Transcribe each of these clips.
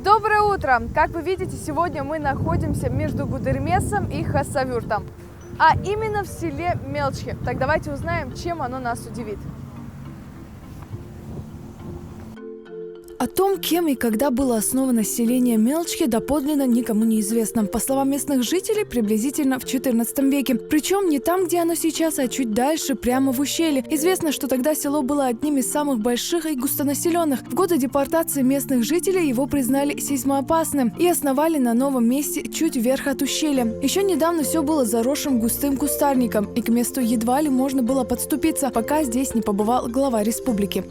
Доброе утро! Как вы видите, сегодня мы находимся между Гудермесом и Хасавюртом, а именно в селе Мелчхи. Так давайте узнаем, чем оно нас удивит. О том, кем и когда было основано селение Мелчхи, доподлинно никому не известно. По словам местных жителей, приблизительно в XIV веке. Причем не там, где оно сейчас, а чуть дальше, прямо в ущелье. Известно, что тогда село было одним из самых больших и густонаселенных. В годы депортации местных жителей его признали сейсмоопасным и основали на новом месте чуть вверх от ущелья. Еще недавно все было заросшим густым кустарником, и к месту едва ли можно было подступиться, пока здесь не побывал глава республики.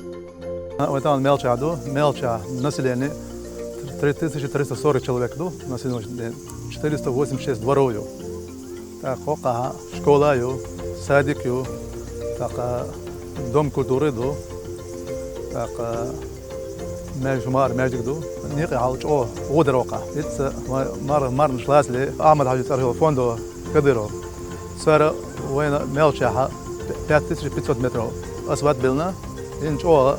Это Мелча, население 3340 человек, население 486 дворов. Так, школа, садик, так, дом культуры, так, мэджик, ники халчо, одерока. Это марн шласли, Ахмад Хаджи фондо Кадыров. Сфера война Мелча 5500 метров. Асфальт билна, инчо.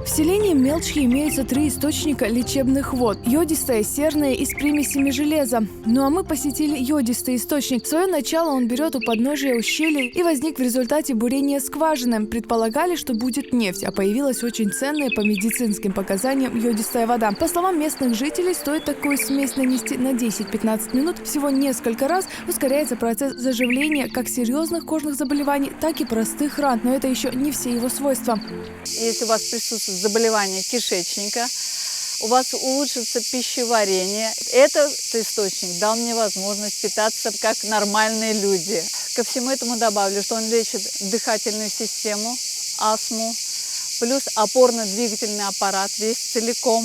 В селении Мелчхи имеются 3 источника лечебных вод – йодистая, серная и с примесями железа. Ну а мы посетили йодистый источник. Свое начало он берет у подножия ущелья и возник в результате бурения скважины. Предполагали, что будет нефть, а появилась очень ценная по медицинским показаниям йодистая вода. По словам местных жителей, стоит такую смесь нанести на 10-15 минут всего несколько раз, ускоряется процесс заживления как серьезных кожных заболеваний, так и простых ран. Но это еще не все его свойства. Если у вас присутствует заболевание кишечника, у вас улучшится пищеварение. Этот источник дал мне возможность питаться как нормальные люди. Ко всему этому добавлю, что он лечит дыхательную систему, астму, плюс опорно-двигательный аппарат весь целиком,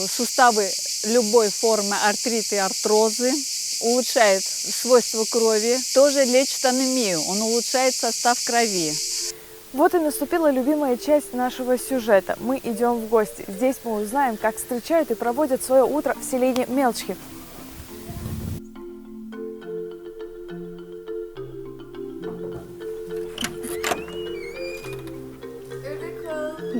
суставы любой формы, артриты и артрозы, улучшает свойства крови, тоже лечит анемию, он улучшает состав крови. Вот и наступила любимая часть нашего сюжета. Мы идем в гости. Здесь мы узнаем, как встречают и проводят свое утро в селении Мелчхи.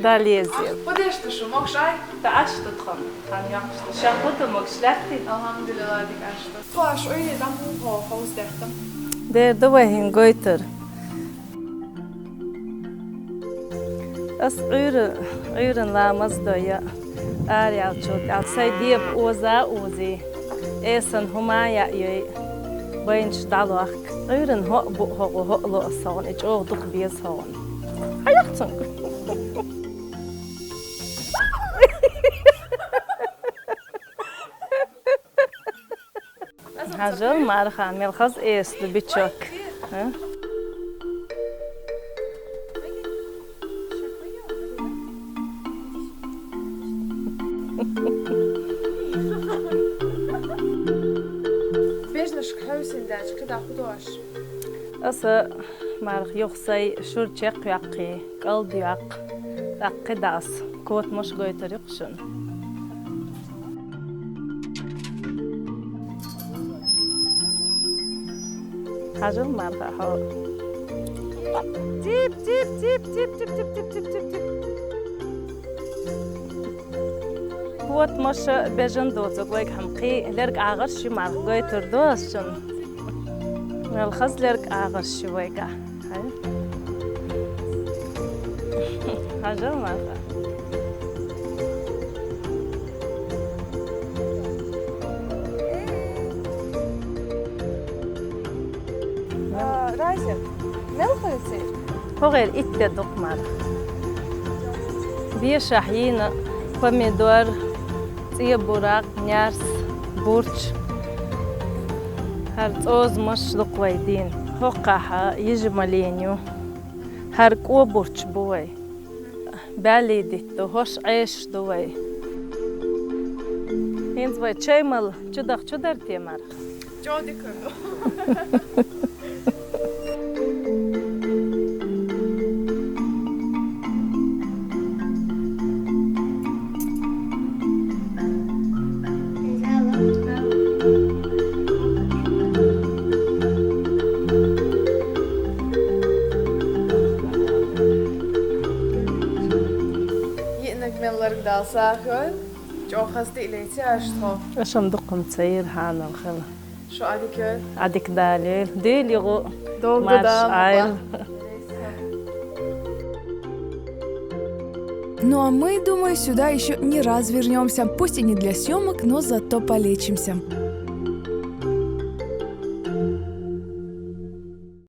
Да, лезет. Подожди, что мокшай? Да, что там? Там я шахоту мокшлахти. Алхамдулилlah, дикашто. Хош, ой, там по хаустехтам. Der dovehin goiter. As uren lamas doya. Arialchot, alsay diep oza ozi. Esen humaya yoy. Bainch dalach. Uren ho lo asan, ich orduk bies han. Hayatsan. Hajal marha melkhaz est bichok. Asa marh yoxsay shurchaq yaqi qalb yaq aqidas kot mosh goytar yoqshun. Hajal marha ha. Tip tip tip tip tip tip tip tip tip tip. Kot mosh bejan dozog like hamqi lerg agar shi marh goytar doshun. الخزلرك آخر شوية هاي هاجر ما Райзер, мелхается? هو غير إتى دقمر بيشحين помидор تي براق نيارس بورش هرتوز مش دقويدين هقها يجملينيو هرقو برش بوي بالي ديتو هوش عيش دوي هنز باي تشيمل چودخ چودر تيمر Джоди кырду. نملرك دا ساخن جو خستي إليتي أشترو عشان دقم تصير هانا الخلا شو عادك عدك داليل ديل يغو دوم ماش دا عايل Ну а мы, думаю, сюда еще не раз вернемся. Пусть и не для съемок, но зато полечимся.